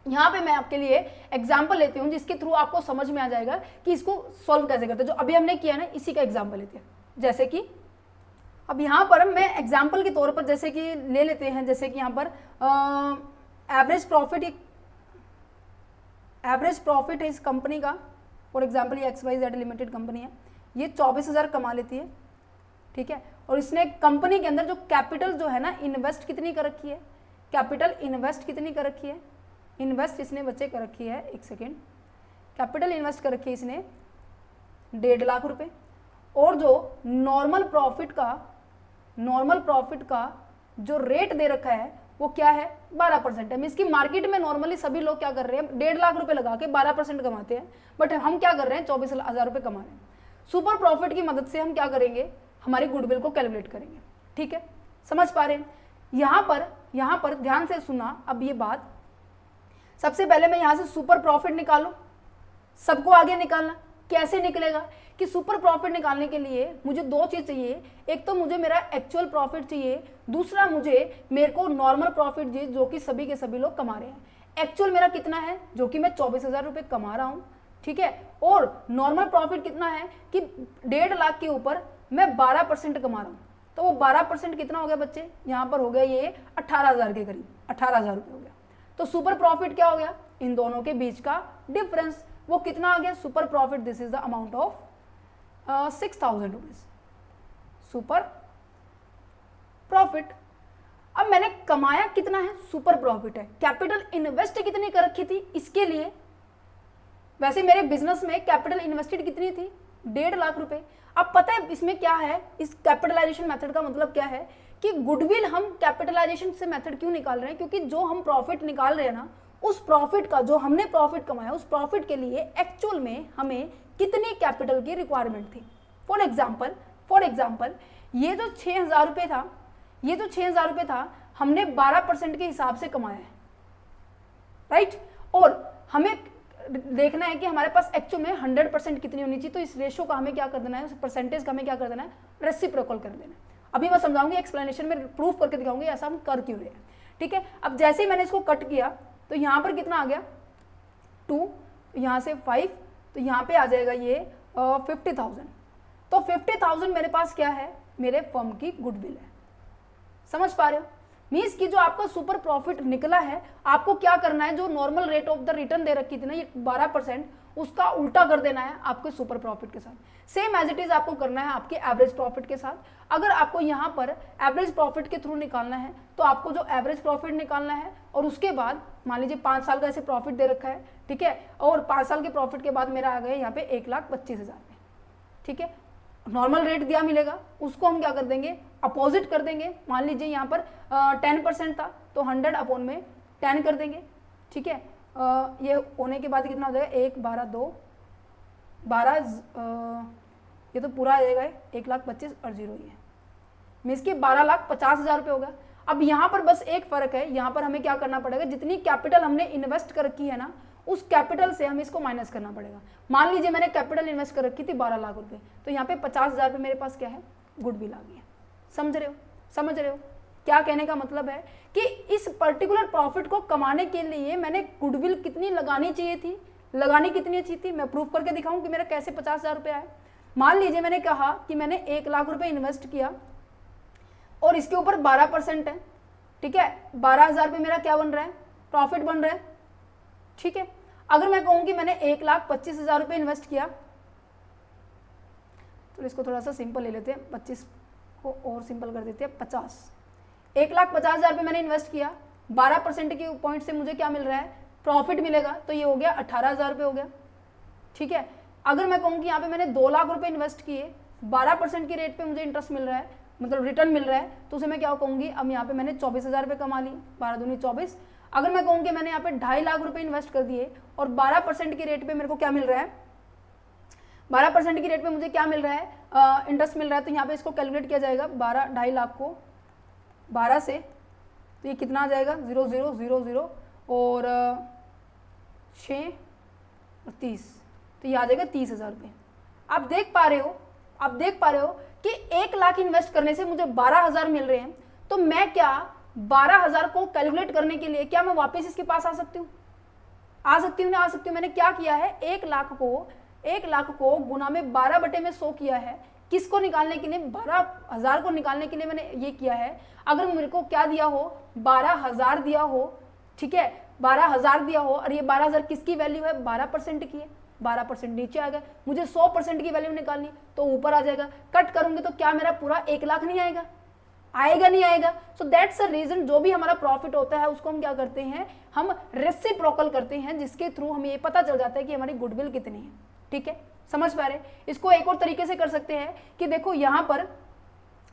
यहाँ पे मैं आपके लिए एग्जाम्पल लेती हूँ जिसके थ्रू आपको समझ में आ जाएगा कि इसको सॉल्व कैसे करते हैं। जो अभी हमने किया ना, इसी का एग्जाम्पल लेते हैं। जैसे कि अब यहाँ पर मैं एग्जाम्पल के तौर पर जैसे कि ले लेते हैं, जैसे कि यहाँ पर एवरेज प्रॉफिट है इस कंपनी का, फॉर एग्जाम्पल ये XYZ लिमिटेड कंपनी है, ये 24,000 कमा लेती है, ठीक है। और इसने कंपनी के अंदर जो कैपिटल जो है ना, इन्वेस्ट कितनी कर रखी है, कैपिटल इन्वेस्ट कितनी कर रखी है, इन्वेस्ट इसने बच्चे कर रखी है, एक सेकेंड, कैपिटल इन्वेस्ट कर रखी है इसने 1.5 लाख रुपए। और जो नॉर्मल प्रॉफिट का जो रेट दे रखा है वो क्या है, 12% है। इसकी मार्केट में नॉर्मली सभी लोग क्या कर रहे हैं, 1.5 लाख रुपए लगा के 12% कमाते हैं, बट हम क्या कर रहे हैं, 24,000 रुपए कमा रहे हैं। सुपर प्रॉफिट की मदद से हम क्या करेंगे, हमारी गुडविल को कैलकुलेट करेंगे, ठीक है। समझ पा रहे हैं। यहाँ पर ध्यान से सुना अब ये बात, सबसे पहले मैं यहाँ से सुपर प्रॉफिट निकालूं, सबको आगे निकालना कैसे निकलेगा कि सुपर प्रॉफिट निकालने के लिए मुझे 2 चीज चाहिए, एक तो मुझे मेरा एक्चुअल प्रॉफिट चाहिए, दूसरा मेरे को नॉर्मल प्रॉफिट चाहिए जो कि सभी के सभी लोग कमा रहे हैं। एक्चुअल मेरा कितना है, जो कि मैं 24,000 रुपये कमा रहा हूँ, ठीक है। और नॉर्मल प्रॉफिट कितना है कि 1.5 लाख के ऊपर मैं 12% कमा रहा हूँ, तो वो 12% कितना हो गया बच्चे, यहाँ पर हो गया ये 18,000 के करीब, 18,000 रुपये हो गया। तो सुपर प्रॉफिट क्या हो गया, इन दोनों के बीच का डिफरेंस, वो कितना आ गया, super profit, this is the amount of 6,000 rupees super profit. अब मैंने कमाया कितना है, सुपर प्रॉफिट है, कैपिटल इन्वेस्ट कितनी कर रखी थी इसके लिए, वैसे मेरे बिजनेस में कैपिटल इन्वेस्टेड कितनी थी, 1.5 लाख रुपए। अब पता है इसमें क्या है, इस कैपिटलाइजेशन मेथड का मतलब क्या है कि गुडविल हम कैपिटलाइजेशन से मेथड क्यों निकाल रहे हैं, क्योंकि जो हम प्रॉफिट निकाल रहे हैं ना, उस प्रॉफिट का, जो हमने प्रॉफिट कमाया उस प्रॉफिट के लिए एक्चुअल में हमें कितनी कैपिटल की रिक्वायरमेंट थी। फॉर एग्जाम्पल ये जो 6,000 रुपये था, ये जो 6,000 रुपये था हमने 12% के हिसाब से कमाया है, राइट। और हमें देखना है कि हमारे पास एक्चुअल में 100% कितनी होनी चाहिए, तो इस रेशो का हमें क्या कर देना है, उस परसेंटेज का हमें क्या कर देना है, रेसिप्रोकल कर देना है। अभी मैं समझाऊंगी, एक्सप्लेनेशन में प्रूफ करके दिखाऊंगी ऐसा हम कर क्यों रहे हैं, ठीक है। अब जैसे ही मैंने इसको कट किया तो यहाँ पर कितना आ गया 2, यहाँ से 5, तो यहाँ पे आ जाएगा ये 50,000। तो 50,000 मेरे पास क्या है, मेरे फर्म की गुडविल है। समझ पा रहे हो, मीन्स कि जो आपका सुपर प्रॉफिट निकला है, आपको क्या करना है, जो normal rate of the return दे रखी थी ना ये 12%, उसका उल्टा कर देना है आपके सुपर प्रॉफिट के साथ। सेम एज इट इज आपको करना है आपके एवरेज प्रॉफिट के साथ। अगर आपको यहाँ पर एवरेज प्रॉफिट के थ्रू निकालना है तो आपको जो एवरेज प्रॉफिट निकालना है, और उसके बाद मान लीजिए 5 साल का ऐसे प्रॉफिट दे रखा है, ठीक है, और 5 साल के प्रॉफिट के बाद मेरा आ गया यहाँ पे 1,25,000 में, ठीक है। नॉर्मल रेट दिया मिलेगा, उसको हम क्या कर देंगे, अपोजिट कर देंगे। मान लीजिए यहाँ पर 10% था तो 100 अपॉन में 10 कर देंगे, ठीक है। ये होने के बाद कितना हो जाएगा, 1, 12, 2, 12, ये तो पूरा आ जाएगा 1,25,000 और 0 ही है, मीन्स कि 12,50,000 रुपये होगा। अब यहाँ पर बस एक फ़र्क है, यहाँ पर हमें क्या करना पड़ेगा, जितनी कैपिटल हमने इन्वेस्ट कर रखी है ना, उस कैपिटल से हमें इसको माइनस करना पड़ेगा। मान लीजिए मैंने कैपिटल इन्वेस्ट कर रखी थी 12 लाख रुपए, तो यहाँ पे 50,000 रुपये मेरे पास क्या है, गुडविल आ गई है। समझ रहे हो क्या कहने का मतलब है कि इस पर्टिकुलर प्रॉफिट को कमाने के लिए मैंने गुडविल कितनी लगानी चाहिए थी, मैं प्रूफ करके दिखाऊं कि मेरा कैसे 50,000 रुपये आए। मान लीजिए मैंने कहा कि मैंने 1 लाख रुपए इन्वेस्ट किया और इसके ऊपर 12% है, ठीक है, 12,000 रुपये मेरा क्या बन रहा है, प्रॉफिट बन रहा है। ठीक है, अगर मैं कहूँ कि मैंने 1,25,000 रुपये इन्वेस्ट किया, तो इसको थोड़ा सा सिंपल ले लेते हैं, 25 को और सिंपल कर देते हैं 50। 1,50,000 रुपये मैंने इन्वेस्ट किया, 12% के पॉइंट से मुझे क्या मिल रहा है, प्रॉफिट मिलेगा, तो ये हो गया 18,000 रुपये हो गया। ठीक है, अगर मैं कहूँ कि यहाँ पे मैंने 2 लाख रुपए इन्वेस्ट किए, 12% की रेट पे मुझे इंटरेस्ट मिल रहा है, मतलब रिटर्न मिल रहा है, तो उसे मैं क्या कहूँगी, अब यहाँ पे मैंने 24,000 रुपये कमा लिए, 12 दूनी 24। अगर मैं कहूँ कि मैंने यहाँ पे 2.5 लाख रुपए इन्वेस्ट कर दिए और 12% की रेट पे मेरे को क्या मिल रहा है, 12% की रेट पे मुझे क्या मिल रहा है, इंटरेस्ट मिल रहा है, तो यहाँ पे इसको कैलकुलेट किया जाएगा, 2.5 लाख को 12 से, तो ये कितना आ जाएगा, 0,000 और 6 और 30, तो ये आ जाएगा 30,000 रुपये। आप देख पा रहे हो कि 1 लाख इन्वेस्ट करने से मुझे 12,000 मिल रहे हैं, तो मैं क्या 12,000 को कैलकुलेट करने के लिए क्या मैं वापस इसके पास आ सकती हूँ, आ सकती हूँ ना, आ सकती हूँ। मैंने क्या किया है, 1 लाख को गुना में 12/100 किया है, किसको निकालने के लिए, 12,000 को निकालने के लिए मैंने ये किया है। अगर मेरे को क्या दिया हो, 12,000 दिया हो, ठीक है, 12,000 दिया हो, और ये 12,000 किसकी वैल्यू है, 12% की है, 12% नीचे आ गया, मुझे 100% की वैल्यू निकालनी तो ऊपर आ जाएगा, कट करूंगी तो क्या मेरा पूरा 1 लाख नहीं आएगा, आएगा नहीं आएगा। सो दैट्स अ रीजन, जो भी हमारा प्रॉफिट होता है उसको हम क्या करते हैं, हम रेसिप्रोकल करते हैं, जिसके थ्रू हमें ये पता चल जाता है कि हमारी गुडविल कितनी है। ठीक है, समझ पा रहे। इसको एक और तरीके से कर सकते हैं कि देखो यहाँ पर,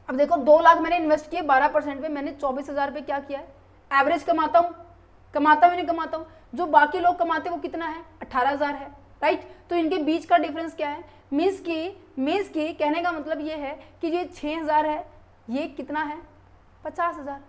अब देखो 2 लाख मैंने इन्वेस्ट किए, 12% पे मैंने 24,000 रुपये क्या किया है, एवरेज कमाता हूँ नहीं कमाता हूँ, जो बाकी लोग कमाते हैं वो कितना है, 18,000 है, राइट। तो इनके बीच का डिफरेंस क्या है, मीन्स की कहने का मतलब ये है कि ये 6,000 है, ये कितना है, 50,000,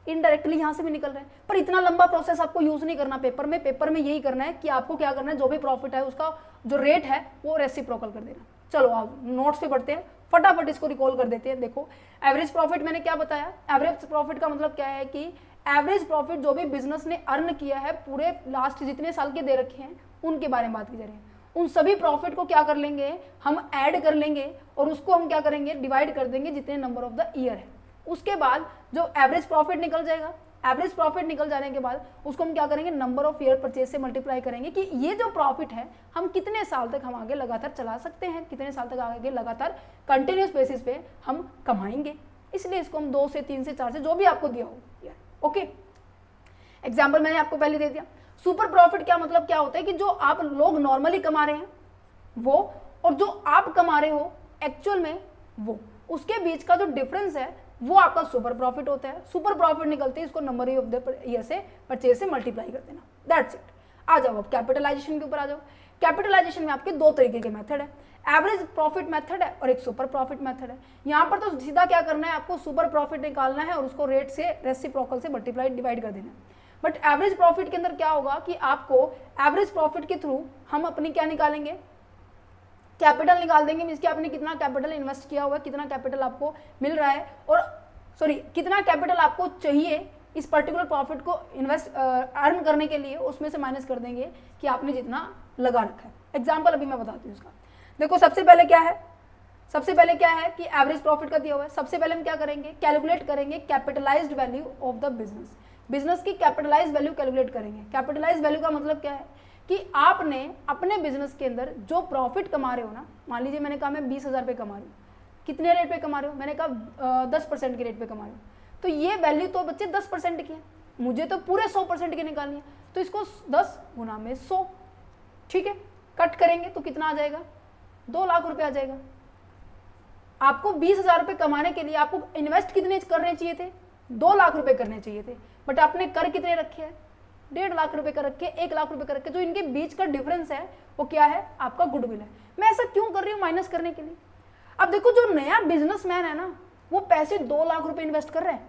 इनडायरेक्टली यहाँ से भी निकल रहे हैं। पर इतना लंबा प्रोसेस आपको यूज नहीं करना पेपर में यही करना है कि आपको क्या करना है, जो भी प्रॉफिट है उसका जो रेट है वो रेसिप्रोकल कर देना। चलो आप नोट्स पे बढ़ते हैं, फटाफट इसको रिकॉल कर देते हैं। देखो एवरेज प्रॉफिट मैंने क्या बताया, एवरेज प्रॉफिट का मतलब क्या है कि एवरेज प्रॉफिट जो भी बिजनेस ने अर्न किया है पूरे लास्ट जितने साल के दे रखे हैं उनके बारे में बात की जा रही है। उन सभी प्रॉफिट को क्या कर लेंगे, हम ऐड कर लेंगे और उसको हम क्या करेंगे, डिवाइड कर देंगे जितने नंबर ऑफ द ईयर है। उसके बाद जो एवरेज प्रॉफिट निकल जाएगा, एवरेज प्रॉफिट निकल जाने के बाद उसको हम क्या करेंगे, नंबर ऑफ ईयर परचेज से मल्टीप्लाई करेंगे कि ये जो प्रॉफिट है हम कितने साल तक हम आगे लगातार चला सकते हैं, कितने साल तक आगे लगातार कंटिन्यूस बेसिस पे हम कमाएंगे। इसलिए इसको हम 2 से 3 से 4 से जो भी आपको दिया हो। ओके, एग्जाम्पल मैंने आपको पहले दे दिया। सुपर प्रॉफिट क्या मतलब क्या होता है कि जो आप लोग नॉर्मली कमा रहे हैं वो और जो आप कमा रहे हो एक्चुअल में वो, उसके बीच का जो डिफरेंस है वो आपका सुपर प्रॉफिट होता है। सुपर प्रॉफिट निकलते हैं, इसको नंबर ऑफ द ईयर से परचेज से मल्टीप्लाई कर देना, दैट्स इट। आ जाओ अब कैपिटलाइजेशन के ऊपर आ जाओ। कैपिटलाइजेशन में आपके 2 तरीके के मेथड है, एवरेज प्रॉफिट मेथड है और एक सुपर प्रॉफिट मेथड है। यहाँ पर तो सीधा क्या करना है, आपको सुपर प्रॉफिट निकालना है और उसको रेट से रेसिप्रोकल से मल्टीप्लाई डिवाइड कर देना है। बट एवरेज प्रॉफिट के अंदर क्या होगा कि आपको एवरेज प्रॉफिट के थ्रू हम अपनी क्या निकालेंगे, कैपिटल निकाल देंगे, मींस कि आपने कितना कैपिटल इन्वेस्ट किया हुआ है, कितना कैपिटल आपको मिल रहा है, और सॉरी कितना कैपिटल आपको चाहिए इस पर्टिकुलर प्रॉफिट को इन्वेस्ट अर्न करने के लिए, उसमें से माइनस कर देंगे कि आपने जितना लगा रखा है। एग्जाम्पल अभी मैं बताती हूँ उसका। देखो सबसे पहले क्या है कि एवरेज प्रॉफिट का दिया हुआ है। सबसे पहले हम क्या करेंगे, कैलकुलेट करेंगे capitalised value of the business की कैपिटलाइज्ड वैल्यू कैलकुलेट करेंगे। कैपिटलाइज्ड वैल्यू का मतलब क्या है कि आपने अपने बिजनेस के अंदर जो प्रॉफिट कमा रहे हो ना, मान लीजिए मैंने कहा मैं 20,000 रुपये कमा रही हूँ, कितने रेट पे कमा रहे हो, मैंने कहा 10% के रेट पे कमा रहे हो, तो ये वैल्यू तो बच्चे 10% की है, मुझे तो पूरे 100% की निकालनी है, तो इसको 10 गुना में 100, ठीक है, कट करेंगे तो कितना आ जाएगा, 2 लाख रुपये आ जाएगा। आपको 20,000 रुपये कमाने के लिए आपको इन्वेस्ट कितने करने चाहिए थे, 2 लाख रुपये करने चाहिए थे, बट आपने कर कितने रखे हैं, 1.5 लाख रुपए का रखे, 1 लाख रुपए का रखे। जो इनके बीच का डिफरेंस है वो क्या है, आपका गुडविल है। मैं ऐसा क्यों कर रही हूँ, माइनस करने के लिए। अब देखो जो नया बिजनेसमैन है ना, वो पैसे 2 लाख रुपए इन्वेस्ट कर रहे हैं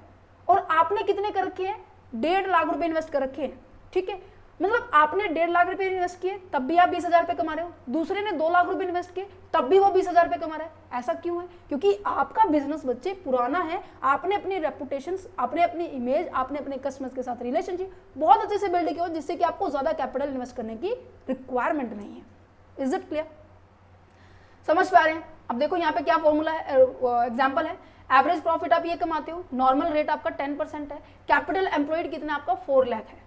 और आपने कितने कर रखे हैं, 1.5 लाख रुपए इन्वेस्ट कर रखे हैं, ठीक है। मतलब आपने 1.5 लाख रुपए इन्वेस्ट किए तब भी आप 20,000 रुपये कमा रहे हो, दूसरे ने 2 लाख रुपए इन्वेस्ट किए तब भी वो 20,000 रुपये कमा रहा है। ऐसा क्यों है, क्योंकि आपका बिजनेस बच्चे पुराना है, आपने अपनी रेपुटेशन, आपने अपनी इमेज, आपने अपने कस्टमर्स के साथ रिलेशनशिप बहुत अच्छे से बिल्ड किया हो, जिससे कि आपको ज्यादा कैपिटल इन्वेस्ट करने की रिक्वायरमेंट नहीं है। इज इट क्लियर, समझ पा रहे हैं। अब देखो यहाँ पे क्या फॉर्मूला है, एग्जाम्पल है, एवरेज प्रॉफिट आप ये कमाते हो, नॉर्मल रेट आपका 10% है, कैपिटल एम्प्लॉयड कितना आपका 4 लाख है,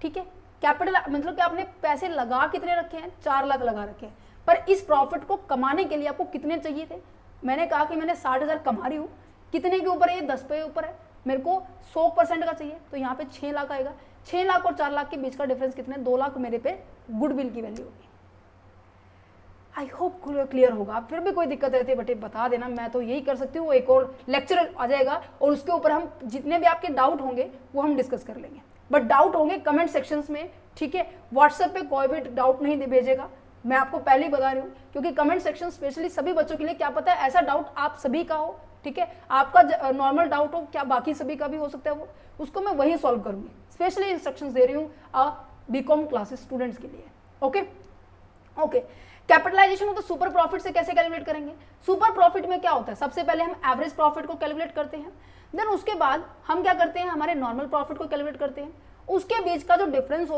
ठीक है। कैपिटल मतलब कि आपने पैसे लगा कितने रखे हैं, 4 लाख लगा रखे हैं, पर इस प्रॉफिट को कमाने के लिए आपको कितने चाहिए थे, मैंने कहा कि मैंने 60,000 कमा रही हूँ, कितने के ऊपर है ये, 10 पे ऊपर है, मेरे को 100% का चाहिए, तो यहाँ पे 6 लाख आएगा। 6 लाख और 4 लाख के बीच का डिफरेंस कितने, 2 लाख मेरे पे गुडविल की वैल्यू होगी। आई होप क्लियर होगा। फिर भी कोई दिक्कत रहती है बेटे बता देना, मैं तो यही कर सकती हूँ, एक और लेक्चर आ जाएगा और उसके ऊपर हम जितने भी आपके डाउट होंगे वो हम डिस्कस कर लेंगे। बट डाउट होंगे कमेंट सेक्शंस में, ठीक है। व्हाट्सएप पे कोई भी डाउट नहीं भेजेगा, मैं आपको पहले ही बता रही हूँ, क्योंकि कमेंट सेक्शन स्पेशली सभी बच्चों के लिए, क्या पता है ऐसा डाउट आप सभी का हो, ठीक है, आपका नॉर्मल डाउट हो, क्या बाकी सभी का भी हो सकता है, वो उसको मैं वही सॉल्व करूंगी। स्पेशली इंस्ट्रक्शंस दे रही हूँ बीकॉम क्लासेस स्टूडेंट्स के लिए। ओके ओके, कैपिटलाइजेशन हो तो सुपर प्रॉफिट से कैसे कैलकुलेट करेंगे। सुपर प्रॉफिट में क्या होता है, सबसे पहले हम एवरेज प्रॉफिट को कैलकुलेट करते हैं, देन उसके बाद हम क्या करते हैं, हमारे नॉर्मल प्रॉफिट को कैलकुलेट करते हैं, उसके बीच का जो डिफरेंस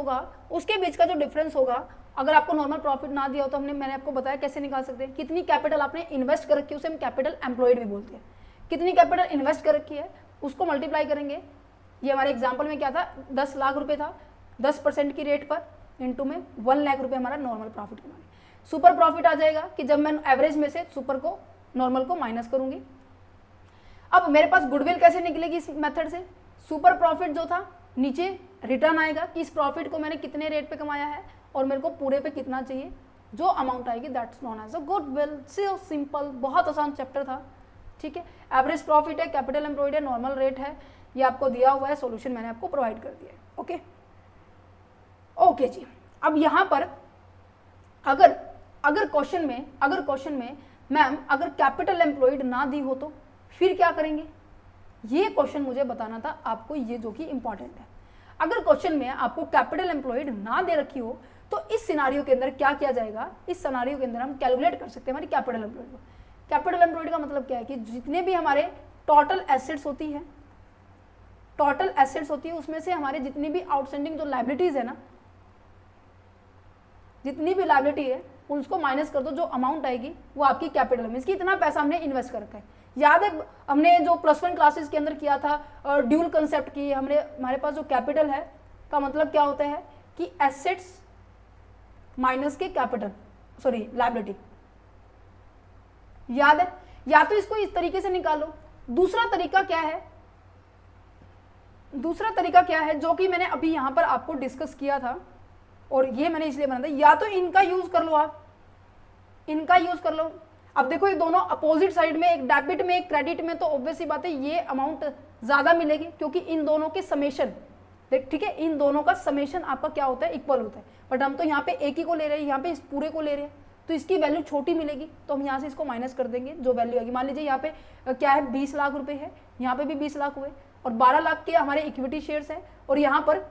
होगा, अगर आपको नॉर्मल प्रॉफिट ना दिया हो तो मैंने आपको बताया कैसे निकाल सकते हैं, कितनी कैपिटल आपने इन्वेस्ट कर रखी है, उसे हम कैपिटल एम्प्लॉयड भी बोलते हैं। कितनी कैपिटल इन्वेस्ट कर रखी है उसको मल्टीप्लाई करेंगे, ये हमारे एग्जाम्पल में क्या था, 10 लाख रुपए था, 10% की रेट पर इंटू में 1 लाख रुपए हमारा नॉर्मल प्रॉफिट कमाने। सुपर प्रॉफिट आ जाएगा कि जब मैं एवरेज में से सुपर को नॉर्मल को माइनस करूंगी। अब मेरे पास गुडविल कैसे निकलेगी इस मेथड से, सुपर प्रॉफिट जो था नीचे रिटर्न आएगा कि इस प्रॉफिट को मैंने कितने रेट पे कमाया है और मेरे को पूरे पे कितना चाहिए, जो अमाउंट आएगी that's known as a goodwill. So simple, बहुत आसान चैप्टर था, ठीक है। एवरेज प्रॉफिट है, कैपिटल एम्प्लॉयड है, नॉर्मल रेट है, ये आपको दिया हुआ है, सॉल्यूशन मैंने आपको प्रोवाइड कर दिया है। ओके ओके जी, अब यहाँ पर अगर क्वेश्चन में मैम अगर कैपिटल एम्प्लॉयड ना दी हो तो फिर क्या करेंगे, ये क्वेश्चन मुझे बताना था आपको, ये जो कि इंपॉर्टेंट है। अगर क्वेश्चन में आपको कैपिटल एम्प्लॉयड ना दे रखी हो तो इस सिनारियो के अंदर क्या किया जाएगा, इस सिनारियो के अंदर हम कैलकुलेट कर सकते हैं हमारी कैपिटल एम्प्लॉयड को। कैपिटल एम्प्लॉयड का मतलब क्या है कि जितने भी हमारे टोटल एसेट्स होती है उसमें से हमारे जितनी भी आउटस्टैंडिंग जो लायबिलिटीज है ना, जितनी भी लायबिलिटी है उसको माइनस कर दो, जो अमाउंट आएगी वो आपकी कैपिटल में, इसकी इतना पैसा हमने इन्वेस्ट कर रखा है। याद है हमने जो +1 क्लासेस के अंदर किया था ड्यूल कंसेप्ट की, हमारे पास जो कैपिटल है का मतलब क्या होता है कि एसेट्स माइनस के कैपिटल, सॉरी लायबिलिटी, याद है। या तो इसको इस तरीके से निकालो, दूसरा तरीका क्या है जो कि मैंने अभी यहां पर आपको डिस्कस किया था और ये मैंने इसलिए बना था, या तो इनका यूज कर लो, आप इनका यूज कर लो। अब देखो ये दोनों अपोजिट साइड में, एक डेबिट में एक क्रेडिट में, तो ऑब्वियस सी बात है ये अमाउंट ज्यादा मिलेगी क्योंकि इन दोनों के समेशन, ठीक है, इन दोनों का समेशन आपका क्या होता है, इक्वल होता है। बट हम तो यहाँ पे एक ही को ले रहे हैं, यहाँ पे इस पूरे को ले रहे हैं, तो इसकी वैल्यू छोटी मिलेगी, तो हम यहाँ से इसको माइनस कर देंगे, जो वैल्यू आएगी। मान लीजिए यहाँ पे क्या है, 20 लाख रुपए है, यहाँ पे भी 20 लाख हुए और 12 लाख के हमारे इक्विटी शेयर्स है और यहाँ पर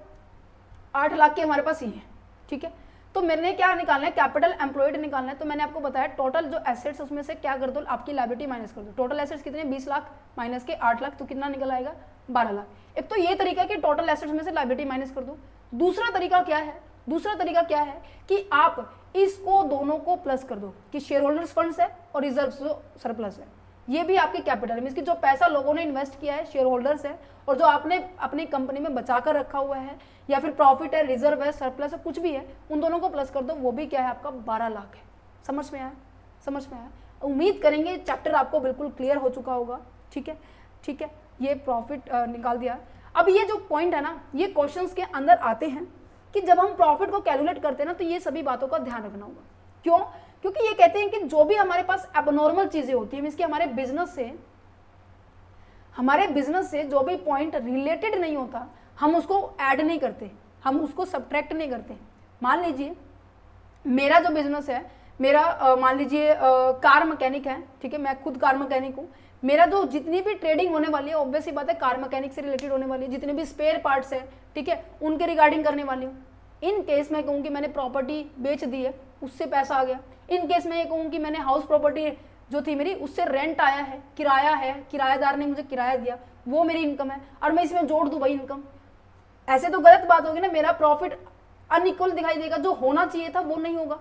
8 लाख के हमारे पास ही है, ठीक है। तो मैंने क्या निकालना है, कैपिटल एम्प्लॉयड निकालना है। तो मैंने आपको बताया टोटल जो एसेट्स उसमें से क्या कर दो, आपकी लायबिलिटी माइनस कर दो। टोटल एसेट्स कितने, 20 लाख माइनस के 8 लाख, तो कितना निकल आएगा, 12 लाख। एक तो ये तरीका कि टोटल एसेट्स में से लायबिलिटी माइनस कर दो। दूसरा तरीका क्या है कि आप इसको दोनों को प्लस कर दो कि शेयर होल्डर्स फंड्स है और रिजर्व जो सरप्लस है, ये भी आपकी कैपिटल है, इसकी जो पैसा लोगों ने इन्वेस्ट किया है शेयर होल्डर्स है, और जो आपने अपनी कंपनी में बचा कर रखा हुआ है या फिर प्रॉफिट है, रिजर्व है, सरप्लस है, कुछ भी है, उन दोनों को प्लस कर दो, वो भी क्या है आपका 12 लाख है। समझ में आया। उम्मीद करेंगे चैप्टर आपको बिल्कुल क्लियर हो चुका होगा, ठीक है। ये प्रॉफिट निकाल दिया। अब ये जो पॉइंट है ना, ये क्वेश्चंस के अंदर आते हैं कि जब हम प्रॉफिट को कैलकुलेट करते हैं ना, तो ये सभी बातों का ध्यान रखना होगा। क्यों? क्योंकि ये कहते हैं कि जो भी हमारे पास एबनॉर्मल चीजें होती हैं, इसके हमारे बिजनेस से जो भी पॉइंट रिलेटेड नहीं होता, हम उसको ऐड नहीं करते, हम उसको सब्ट्रैक्ट नहीं करते। मान लीजिए मेरा जो बिजनेस है, मेरा मान लीजिए कार मैकेनिक है, ठीक है, मैं खुद कार मैकेनिक हूँ। मेरा जो जितनी भी ट्रेडिंग होने वाली है, ऑब्वियस ही बात है कार मैकेनिक से रिलेटेड होने वाली है, जितने भी स्पेयर पार्ट्स है, ठीक है, उनके रिगार्डिंग करने वाली हूँ। इन केस मैं कहूँ कि मैंने प्रॉपर्टी बेच दी है, उससे पैसा आ गया। इन केस मैं ये कहूँ कि मैंने हाउस प्रॉपर्टी जो थी मेरी, उससे रेंट आया है, किराया है, किराएदार ने मुझे किराया दिया, वो मेरी इनकम है, और मैं इसमें जोड़ दूँ भाई इनकम, ऐसे तो गलत बात होगी ना, मेरा प्रॉफिट अनइक्वल दिखाई देगा, जो होना चाहिए था वो नहीं होगा,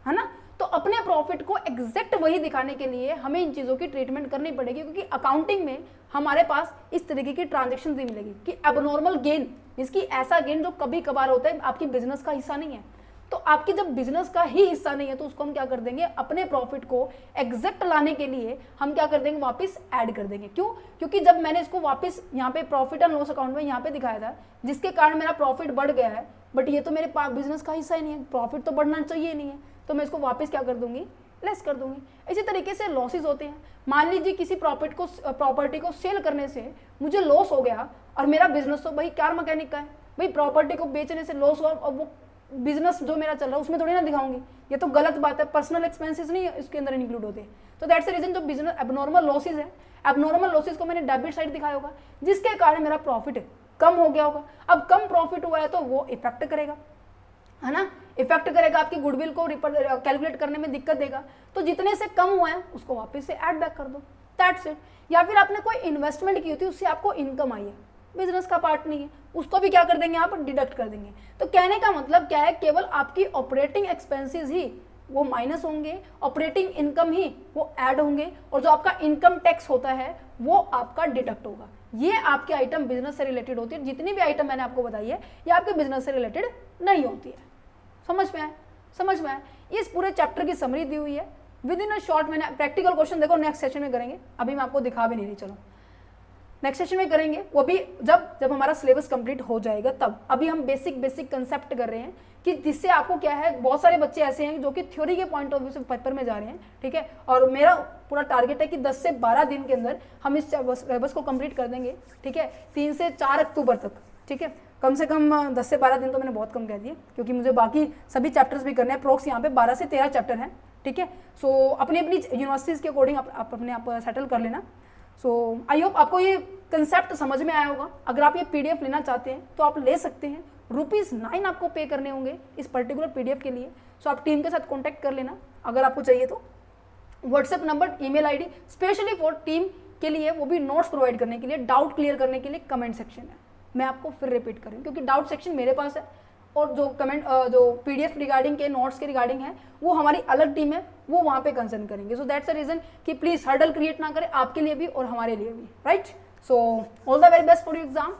है ना। तो अपने प्रॉफिट को एग्जैक्ट वही दिखाने के लिए हमें इन चीज़ों की ट्रीटमेंट करनी पड़ेगी, क्योंकि अकाउंटिंग में हमारे पास इस तरीके की ट्रांजेक्शन नहीं मिलेगी कि एबनॉर्मल गेन, मींस कि ऐसा गेन जो कभी कभार होता है, आपकी बिजनेस का हिस्सा नहीं है। तो आपकी जब बिजनेस का ही हिस्सा नहीं है तो उसको हम क्या कर देंगे, अपने प्रॉफिट को एग्जैक्ट लाने के लिए हम क्या कर देंगे, वापस ऐड कर देंगे। क्यों? क्योंकि जब मैंने इसको वापस यहाँ पे प्रॉफिट एंड लॉस अकाउंट में यहाँ पे दिखाया था, जिसके कारण मेरा प्रॉफिट बढ़ गया है, बट ये तो मेरे बिजनेस का हिस्सा ही नहीं है, प्रॉफिट तो बढ़ना चाहिए नहीं है, तो मैं इसको वापस क्या कर दूंगी, लेस कर दूंगी। इसी तरीके से लॉसेस होते हैं। मान लीजिए किसी प्रॉपर्टी को सेल करने से मुझे लॉस हो गया, और मेरा बिजनेस तो भाई कार मैकेनिक का है, भाई प्रॉपर्टी को बेचने से लॉस हुआ और वो बिजनेस जो मेरा चल रहा है उसमें थोड़ी ना दिखाऊंगी, ये तो गलत बात है, पर्सनल एक्सपेंसेस नहीं इसके अंदर इंक्लूड होते। तो दैट्स द रीजन जो बिजनेस एबनॉर्मल लॉसेज है, एबनॉर्मल लॉसेज को मैंने डेबिट साइड दिखाया होगा, जिसके कारण मेरा प्रॉफिट कम हो गया होगा। अब कम प्रॉफिट हुआ है तो वो इफेक्ट करेगा, है ना, इफेक्ट करेगा, आपकी गुडविल को कैलकुलेट करने में दिक्कत देगा। तो जितने से कम हुआ है उसको वापस से ऐड बैक कर दो, दैट्स इट। या फिर आपने कोई इन्वेस्टमेंट की होती है, उससे आपको इनकम आई है, बिजनेस का पार्ट नहीं है, उसको भी क्या कर देंगे, आप डिडक्ट कर देंगे। तो कहने का मतलब क्या है, केवल आपकी ऑपरेटिंग एक्सपेंसेस ही वो माइनस होंगे, ऑपरेटिंग इनकम ही वो ऐड होंगे, और जो आपका इनकम टैक्स होता है वो आपका डिडक्ट होगा। ये आपके आइटम बिजनेस से रिलेटेड होती है। जितनी भी आइटम मैंने आपको बताई है ये आपके बिजनेस से रिलेटेड नहीं होती है। समझ में आए? समझ में आए? इस पूरे चैप्टर की समरी दी हुई है विद इन अ शॉर्ट। मैंने प्रैक्टिकल क्वेश्चन देखो नेक्स्ट सेशन में करेंगे, अभी मैं आपको दिखा भी नहीं रही, चलो नेक्स्ट सेशन में करेंगे, वो भी जब हमारा सिलेबस कंप्लीट हो जाएगा तब। अभी हम बेसिक कंसेप्ट कर रहे हैं कि जिससे आपको क्या है, बहुत सारे बच्चे ऐसे हैं जो कि थ्योरी के पॉइंट ऑफ व्यू से पेपर में जा रहे हैं, ठीक है, और मेरा पूरा टारगेट है कि 10 से 12 दिन के अंदर हम इस सिलेबस को कंप्लीट कर देंगे, ठीक है, 3 से 4 अक्टूबर तक, ठीक है, कम से कम 10 से 12 दिन तो मैंने बहुत कम कह दिए, क्योंकि मुझे बाकी सभी चैप्टर्स भी करने हैं। अप्रोक्स यहाँ पे 12 से 13 चैप्टर हैं, ठीक है। सो अपनी यूनिवर्सिटीज़ के अकॉर्डिंग आप अपने आप सेटल कर लेना। सो आई होप आपको ये कंसेप्ट समझ में आया होगा। अगर आप ये PDF लेना चाहते हैं तो आप ले सकते हैं, ₹9 आपको पे करने होंगे इस पर्टिकुलर PDF के लिए। सो आप टीम के साथ कॉन्टैक्ट कर लेना अगर आपको चाहिए तो। WhatsApp number, email ID specially for team के लिए, वो भी नोट्स प्रोवाइड करने के लिए, डाउट क्लियर करने के लिए कमेंट सेक्शन है। मैं आपको फिर रिपीट करूँ, क्योंकि डाउट सेक्शन मेरे पास है और जो जो PDF रिगार्डिंग के नोट्स के रिगार्डिंग है वो हमारी अलग टीम है, वो वहाँ पे कंसर्न करेंगे। सो दैट्स द रीजन कि प्लीज़ हर्डल क्रिएट ना करें, आपके लिए भी और हमारे लिए भी, right. So all the very best for your exam.